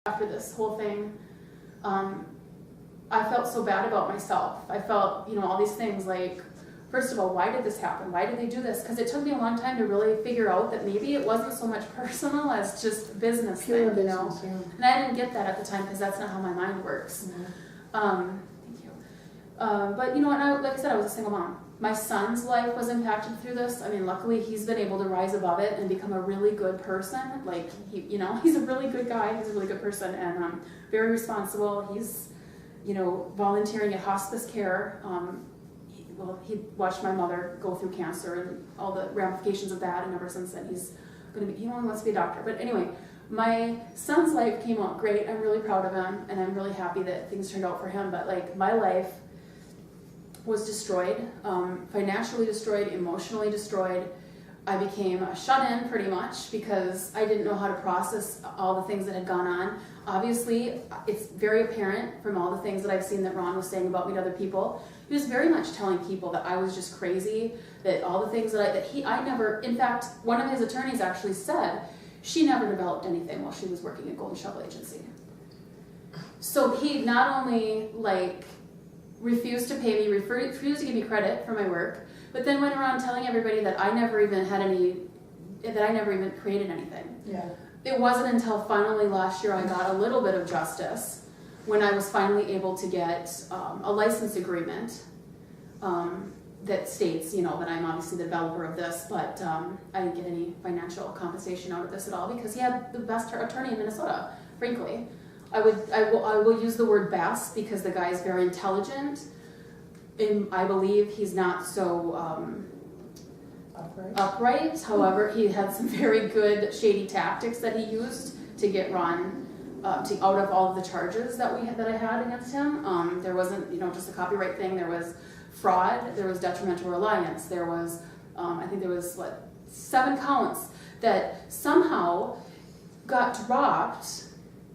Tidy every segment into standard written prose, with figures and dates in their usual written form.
after this whole thing, I felt so bad about myself. I felt, all these things like, first of all, why did this happen? Why did they do this? Because it took me a long time to really figure out that maybe it wasn't so much personal as just business Pure thing, business, yeah. And I didn't get that at the time because that's not how my mind works. Thank you. But like I said, I was a single mom. My son's life was impacted through this. I mean, luckily he's been able to rise above it and become a really good person. Like, he's a really good guy. He's a really good person and very responsible. He's, volunteering at hospice care. He watched my mother go through cancer and all the ramifications of that, and ever since then he only wants to be a doctor. But anyway, my son's life came out great. I'm really proud of him, and I'm really happy that things turned out for him. But like, my life was destroyed, financially destroyed, emotionally destroyed. I became a shut-in pretty much because I didn't know how to process all the things that had gone on. Obviously, it's very apparent from all the things that I've seen that Ron was saying about me to other people. He was very much telling people that I was just crazy, that all the things I never, in fact, one of his attorneys actually said she never developed anything while she was working at Golden Shovel Agency. So he not only refused to pay me, refused to give me credit for my work, but then went around telling everybody that I never even created anything. Yeah. It wasn't until finally last year I got a little bit of justice when I was finally able to get a license agreement that states, that I'm obviously the developer of this, but I didn't get any financial compensation out of this at all because he had the best attorney in Minnesota, frankly. I will use the word best because the guy is very intelligent, and I believe he's not so upright. However, he had some very good shady tactics that he used to get Ron out of all of the charges that I had against him. There wasn't just a copyright thing. There was fraud. There was detrimental reliance. There was I think there was 7 counts that somehow got dropped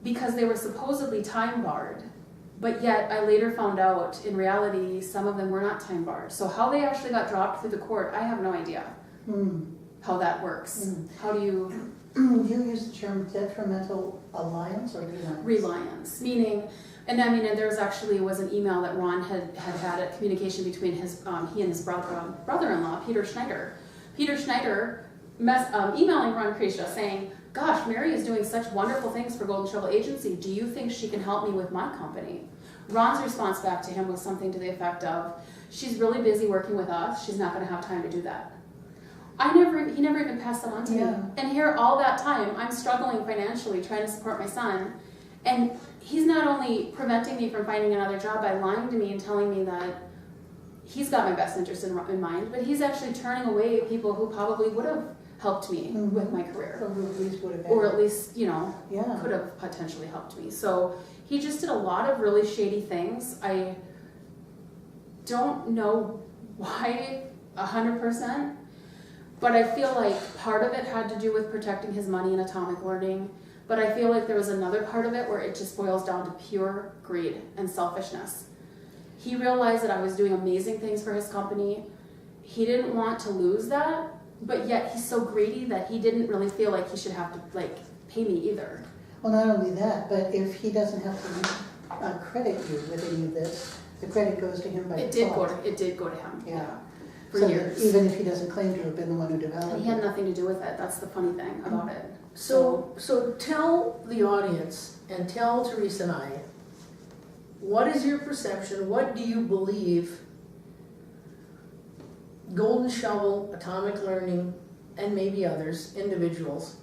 because they were supposedly time barred. But yet, I later found out, in reality, some of them were not time barred. So how they actually got dropped through the court, I have no idea how that works. How do you... Do you use the term detrimental alliance or reliance? Reliance, meaning, and was an email that Ron had a communication between he and his brother-in-law, Peter Schneider. Peter Schneider emailing Ron Kresha saying, "Gosh, Mary is doing such wonderful things for Golden Shovel Agency. Do you think she can help me with my company?" Ron's response back to him was something to the effect of, "She's really busy working with us. She's not going to have time to do that." He never even passed that on to me. And here, all that time, I'm struggling financially, trying to support my son. And he's not only preventing me from finding another job by lying to me and telling me that he's got my best interest in mind, but he's actually turning away people who probably would have helped me with my career. Or at least could have potentially helped me. So he just did a lot of really shady things. I don't know why 100%, but I feel like part of it had to do with protecting his money in atomic learning, but I feel like there was another part of it where it just boils down to pure greed and selfishness. He realized that I was doing amazing things for his company. He didn't want to lose that, but yet he's so greedy that he didn't really feel like he should have to pay me either. Well, not only that, but if he doesn't have to credit you with any of this, the credit goes to him by default. It did go to him. Yeah. For so years. Even if he doesn't claim to have been the one who developed it. He had nothing to do with it. That's the funny thing about it. So tell the audience and tell Teresa and I, what is your perception? What do you believe Golden Shovel, Atomic Learning, and maybe others, individuals,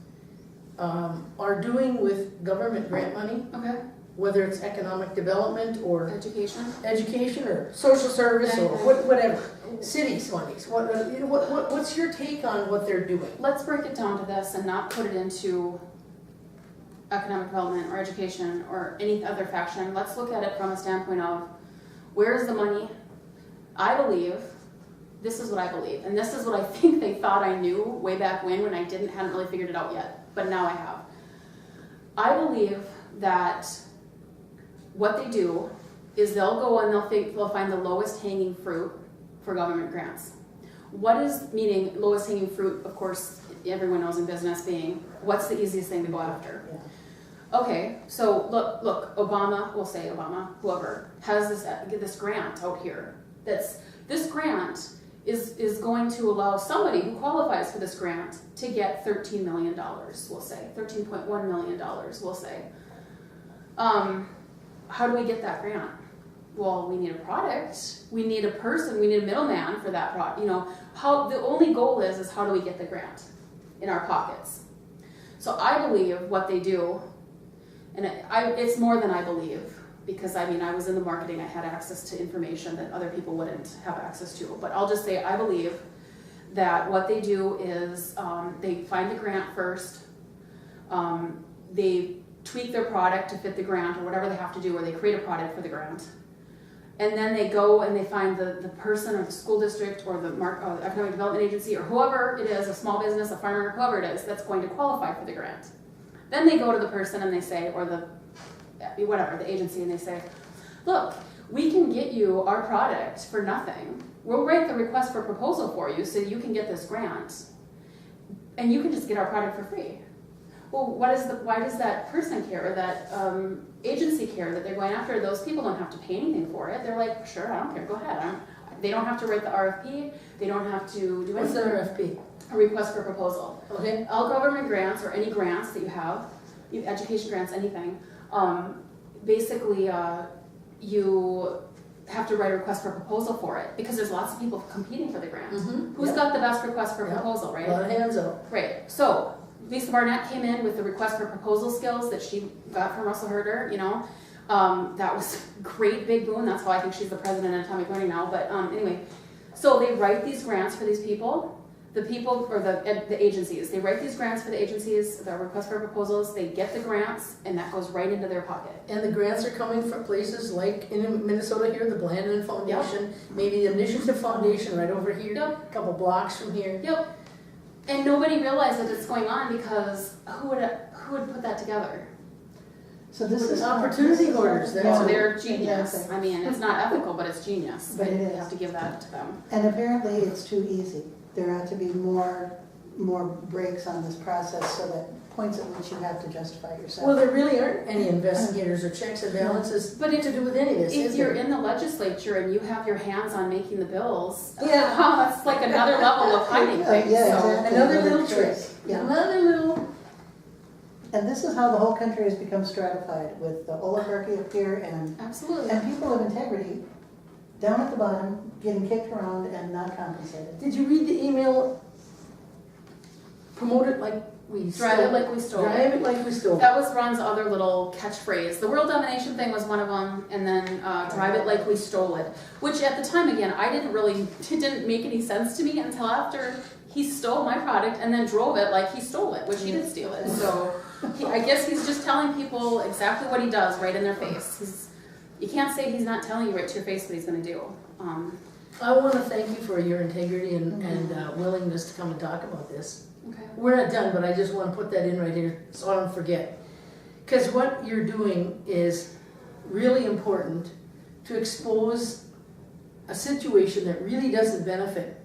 are doing with government grant money? Okay. Whether it's economic development or education or social service or whatever, cities monies. What's your take on what they're doing? Let's break it down to this and not put it into economic development or education or any other faction. Let's look at it from a standpoint of where is the money? I believe, this is what I believe, and this is what I think they thought I knew way back when I hadn't really figured it out yet, but now I have. I believe that what they do is they'll go and they'll find the lowest hanging fruit for government grants. What is meaning lowest hanging fruit? Of course, everyone knows in business being what's the easiest thing to go after. Yeah. Okay, so look, Obama, we'll say Obama, whoever, has this grant out here. This grant is going to allow somebody who qualifies for this grant to get $13 million, we'll say, $13.1 million, we'll say. How do we get that grant? Well, we need a product, we need a person, we need a middleman for that product. The only goal is how do we get the grant in our pockets? So I believe what they do, and it's more than I believe, because I was in the marketing, I had access to information that other people wouldn't have access to. But I'll just say I believe that what they do is they find the grant first, they tweak their product to fit the grant or whatever they have to do, or they create a product for the grant. And then they go and they find the person or the school district or the economic development agency or whoever it is, a small business, a farmer, whoever it is, that's going to qualify for the grant. Then they go to the person and they say, or the agency, and they say, look, we can get you our product for nothing. We'll write the request for proposal for you so you can get this grant. And you can just get our product for free. Well, why does that person care, or that agency care that they're going after? Those people don't have to pay anything for it. They're like, sure, I don't care, go ahead. They don't have to write the RFP. They don't have to do anything. What's the RFP? A request for proposal. Okay. All government grants, or any grants that you have, education grants, anything, basically you have to write a request for proposal for it, because there's lots of people competing for the grant. Mm-hmm. Who's got the best request for proposal, right? A lot of hands up. Right. So Lisa Barnett came in with the request for proposal skills that she got from Russell Herder, that was a great big boon. That's why I think she's the president of Atomic Learning now. But anyway, so they write these grants for these people. The people, or the agencies, they write these grants for the agencies, the request for proposals, they get the grants, and that goes right into their pocket. And the grants are coming from places like in Minnesota here, the Blandon Foundation, maybe the Initiative Foundation right over here, a couple blocks from here. Yep. And nobody realized that it's going on, because who would put that together? So this is opportunity orders. So they're genius. Exactly. It's not ethical, but it's genius. But it You is. have to give that to them. And apparently it's too easy. There ought to be more breaks on this process, so that points at which you have to justify yourself. Well, there really aren't any investigators or checks and balances But to do with any of this, If is you're there? in the legislature and you have your hands on making the bills, Yeah. that's like another level of hiding things. Yeah, So- exactly. Another little trick. Yeah. Another little. And this is how the whole country has become stratified, with the oligarchy up here and Absolutely. people of integrity down at the bottom getting kicked around and not compensated. Did you read the email? Promote it like we stole Drive it like we stole Drive it. it like we stole it. That was Ron's other little catchphrase. The world domination thing was one of them, and then drive it like we stole it. Which at the time, again, it didn't make any sense to me until after he stole my product and then drove it like he stole it, which he did steal it. So I guess he's just telling people exactly what he does right in their face. You can't say he's not telling you right to your face what he's going to do. I want to thank you for your integrity and willingness to come and talk about this. Okay. We're not done, but I just want to put that in right here so I don't forget. Because what you're doing is really important to expose a situation that really doesn't benefit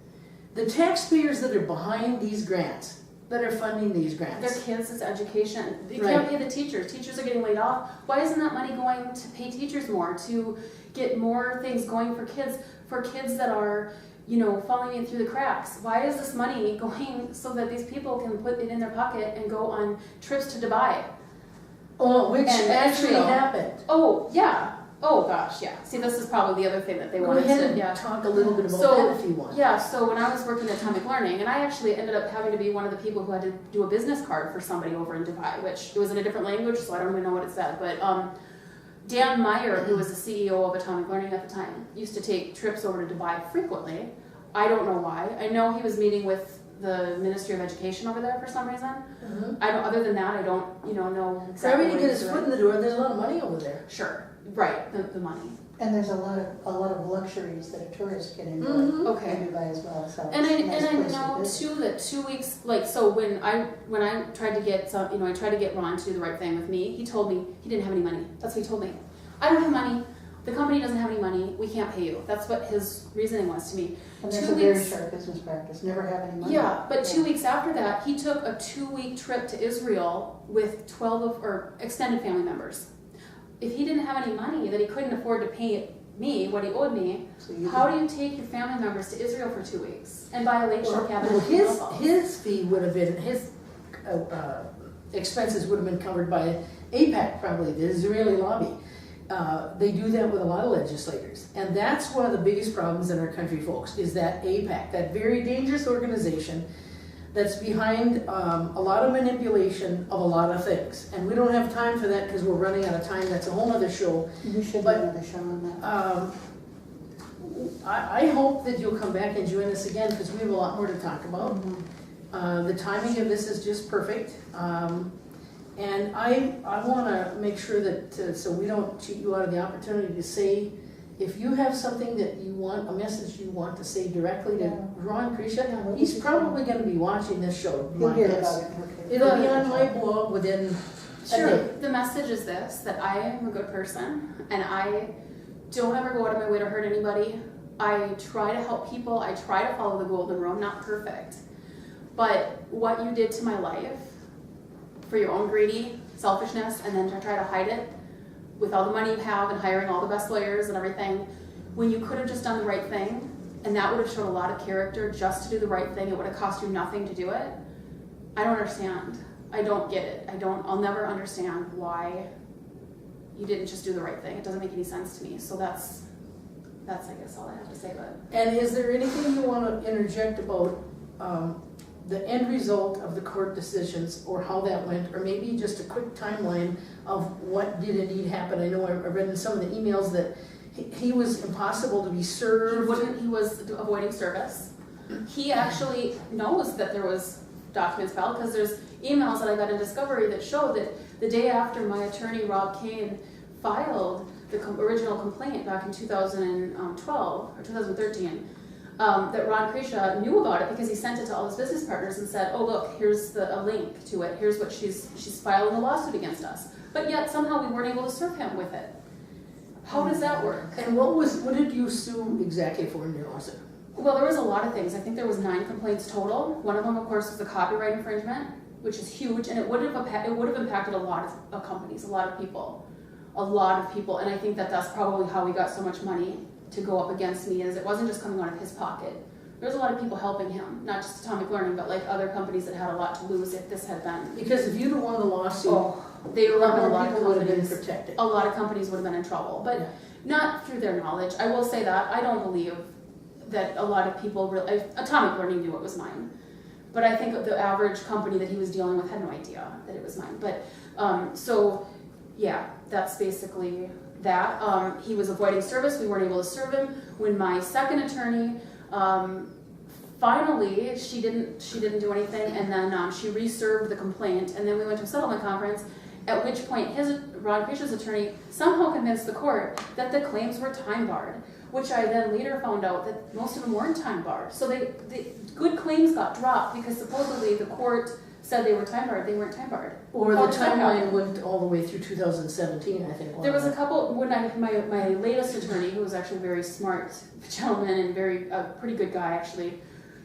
the taxpayers that are behind these grants, that are funding these grants. Their kids, it's education. You Right. can't pay the teachers. Teachers are getting laid off. Why isn't that money going to pay teachers more, to get more things going for kids that are, falling in through the cracks? Why is this money going so that these people can put it in their pocket and go on trips to Dubai? Oh, which And actually Israel. happened. Oh, yeah. Oh, gosh, yeah. See, this is probably the other thing that they Go wanted ahead to, and yeah. talk a little bit about So, that if you want. Yeah, so when I was working at Atomic Learning, and I actually ended up having to be one of the people who had to do a business card for somebody over in Dubai, which it was in a different language, so I don't even know what it said. But Dan Meyer, who was the CEO of Atomic Learning at the time, used to take trips over to Dubai frequently. I don't know why. I know he was meeting with the Ministry of Education over there for some reason. Mhm. Other than that, I don't, know For exactly. everybody to what get he's his doing. foot in the door, there's a lot of money over there. Sure, right, the money. And there's a lot of luxuries that a tourist can enjoy Mhm. Okay. in Dubai as well, so. And it's a nice I place to know visit. too that 2 weeks, so when I tried to get I tried to get Ron to do the right thing with me, he told me he didn't have any money. That's what he told me. I don't have money. the company doesn't have any money, we can't pay you. That's what his reasoning was to me. And that's 2 a very weeks- sharp business practice, never have any money. Yeah, but 2 weeks after that, he took a 2-week trip to Israel with 12 or extended family members. If he didn't have any money that he couldn't afford to pay me what he owed me, So you how do you take your family members to Israel for 2 weeks and buy a lakeshore cabin? Well, his fee would have been, his expenses would have been covered by AIPAC, probably, the Israeli lobby. They do that with a lot of legislators. And that's one of the biggest problems in our country, folks, is that AIPAC, that very dangerous organization that's behind a lot of manipulation of a lot of things. And we don't have time for that because we're running out of time. That's a whole other show. We should do But, another show on that. I hope that you'll come back and join us again because we have a lot more to talk about. The timing of this is just perfect. And I want to make sure that, so we don't cheat you out of the opportunity to say, if you have something that you want, a message you want to say directly to Ron Kresha, he's probably going to be watching this show. You'll my hear guess. about it. Okay. It'll be on my blog within a Sure. day. The message is this, that I am a good person and I don't ever go out of my way to hurt anybody. I try to help people. I try to follow the golden rule. I'm not perfect. But what you did to my life for your own greedy selfishness and then to try to hide it with all the money you have and hiring all the best lawyers and everything, when you could have just done the right thing, and that would have shown a lot of character just to do the right thing, it would have cost you nothing to do it. I don't understand. I don't get it. I'll never understand why you didn't just do the right thing. It doesn't make any sense to me. So that's I guess all I have to say about it. And is there anything you want to interject about the end result of the court decisions or how that went, or maybe just a quick timeline of what did indeed happen? I know I read in some of the emails that he was impossible to be served. He was avoiding service. He actually knows that there was documents filed because there's emails that I got in discovery that show that the day after my attorney Rob Kane filed the original complaint back in 2012 or 2013, that Ron Kresha knew about it because he sent it to all his business partners and said, "Oh look, here's a link to it. Here's what she's filing a lawsuit against us." But yet somehow we weren't able to serve him with it. How does that work? And what did you sue exactly for in your lawsuit? Well, there was a lot of things. I think there was 9 complaints total. One of them, of course, was the copyright infringement, which is huge, and it would have impacted a lot of companies, a lot of people. And I think that's probably how we got so much money to go up against me, is it wasn't just coming out of his pocket. There was a lot of people helping him, not just Atomic Learning, but like other companies that had a lot to lose if this had been. Because if you'd have won the lawsuit, They a would have lot been a more lot of people would have been companies. protected. A lot of companies would have been in trouble, but Yeah. not through their knowledge. I will say that I don't believe that a lot of people really. Atomic Learning knew it was mine, but I think the average company that he was dealing with had no idea that it was mine. But so yeah, that's basically that. He was avoiding service. We weren't able to serve him. When my second attorney, finally, she didn't do anything, and then she reserved the complaint, and then we went to a settlement conference. At which point, Ron Kresha's attorney somehow convinced the court that the claims were time barred, which I then later found out that most of them weren't time barred. So the good claims got dropped because supposedly the court said they were time barred. They weren't time barred. Or How the did that timeline happen? went all the way through 2017, I think. There was a couple, when my latest attorney, who was actually a very smart gentleman and a pretty good guy actually,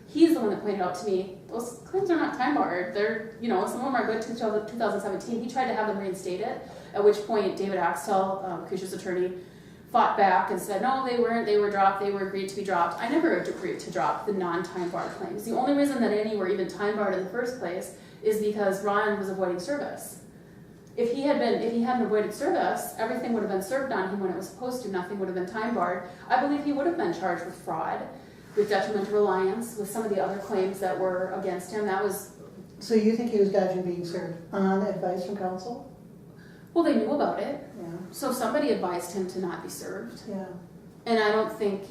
he's the one that pointed out to me, those claims are not time barred. They're, some of them are good to 2017. He tried to have them reinstated, at which point David Axtell, Kresha's attorney, fought back and said, no, they weren't, they were dropped, they were agreed to be dropped. I never agreed to drop the non-time barred claims. The only reason that any were even time barred in the first place is because Ron was avoiding service. If he hadn't avoided service, everything would have been served on him when it was supposed to, nothing would have been time barred. I believe he would have been charged with fraud, with detrimental reliance, with some of the other claims that were against him. That was... So you think he was dodging being served on advice from counsel? Well, they knew about it. Yeah. So somebody advised him to not be served. Yeah. And I don't think,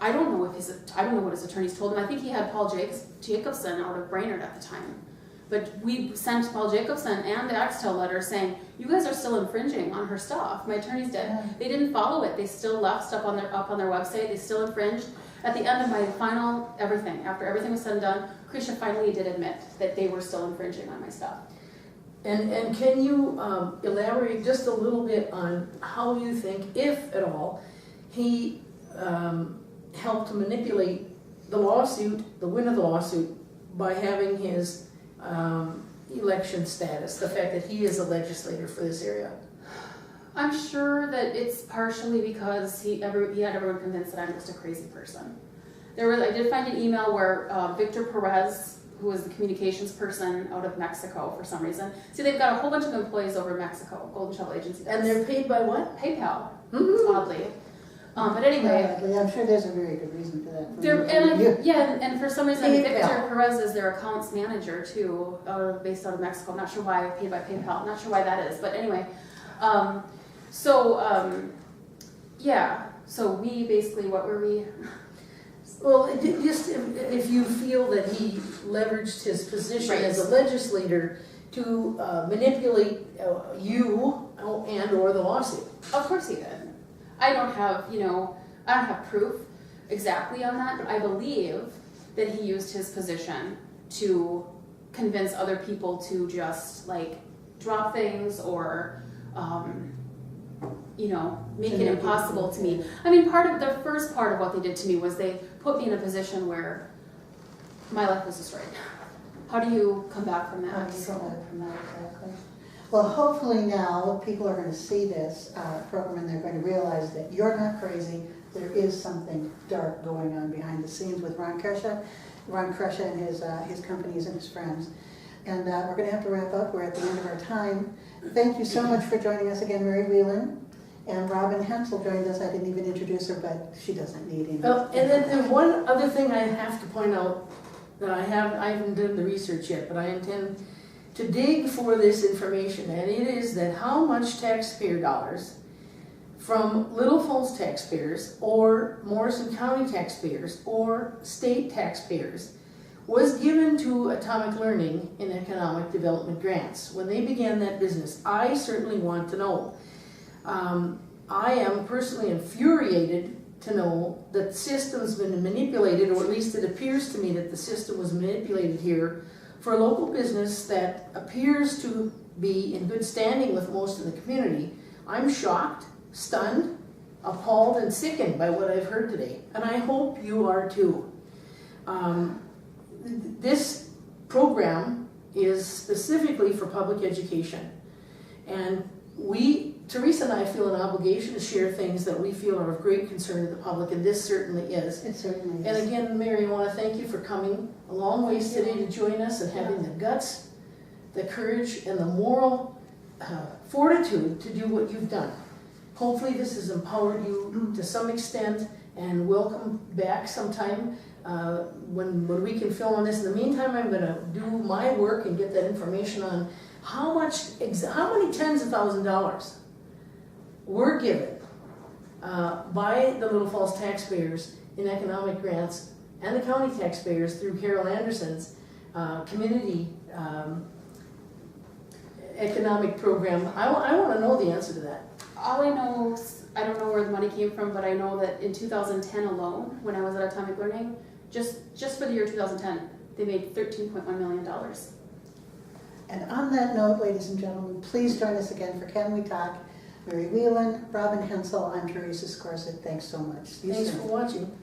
I don't know what his attorneys told him. I think he had Paul Jacobson out of Brainerd at the time. But we sent Paul Jacobson and the Axtell letter saying, you guys are still infringing on her stuff. My attorneys did. Yeah. They didn't follow it. They still left stuff on their website. They still infringed. At the end of my final everything, after everything was said and done, Kresha finally did admit that they were still infringing on my stuff. And can you elaborate just a little bit on how you think, if at all, he helped to manipulate the lawsuit, the win of the lawsuit, by having his election status, the fact that he is a legislator for this area? I'm sure that it's partially because he had everyone convinced that I'm just a crazy person. I did find an email where Victor Perez, who was the communications person out of Mexico for some reason. See, they've got a whole bunch of employees over in Mexico, Golden Shovel Agency. And they're paid by what? PayPal, Mm-hmm. oddly. But anyway. I'm sure there's a very good reason for that. And for some reason, PayPal. Victor Perez is their accounts manager too, based out of Mexico. I'm not sure why, paid by PayPal. I'm not sure why that is, but anyway. So we basically, what were we? Well, just if you feel that he leveraged his position Right. as a legislator to manipulate you and or the lawsuit. Of course he did. I don't have proof exactly on that, but I believe that he used his position to convince other people to just like drop things or, make it impossible to me. I mean, the first part of what they did to me was they put me in a position where my life was destroyed. How do you come back from that? How do you come back from that, exactly? Well, hopefully now people are going to see this program and they're going to realize that you're not crazy. There is something dark going on behind the scenes with Ron Kresha and his companies and his friends. And we're going to have to wrap up. We're at the end of our time. Thank you so much for joining us again, Mary Whelan. And Robin Hensel joined us. I didn't even introduce her, but she doesn't need any. Well, and then there's one other thing I have to point out that I haven't done the research yet, but I intend to dig for this information, and it is that how much taxpayer dollars from Little Falls taxpayers or Morrison County taxpayers or state taxpayers was given to Atomic Learning in economic development grants when they began that business. I certainly want to know. I am personally infuriated to know that the system's been manipulated, or at least it appears to me that the system was manipulated here for a local business that appears to be in good standing with most of the community. I'm shocked, stunned, appalled, and sickened by what I've heard today, and I hope you are too. This program is specifically for public education, and Teresa and I feel an obligation to share things that we feel are of great concern to the public, and this certainly is. It certainly is. And again, Mary, I want to thank you for coming a long ways today to join us and having the guts, the courage, and the moral fortitude to do what you've done. Hopefully this has empowered you to some extent, and welcome back sometime when we can film on this. In the meantime, I'm going to do my work and get that information on how many tens of thousands of dollars were given by the Little Falls taxpayers in economic grants and the county taxpayers through Carol Anderson's community economic program. I want to know the answer to that. All I know is, I don't know where the money came from, but I know that in 2010 alone, when I was at Atomic Learning, just for the year 2010, they made $13.1 million. And on that note, ladies and gentlemen, please join us again for Can We Talk? Mary Whelan, Robin Hensel, I'm Teresa Scorsett. Thanks so much. See you Thanks soon. for watching.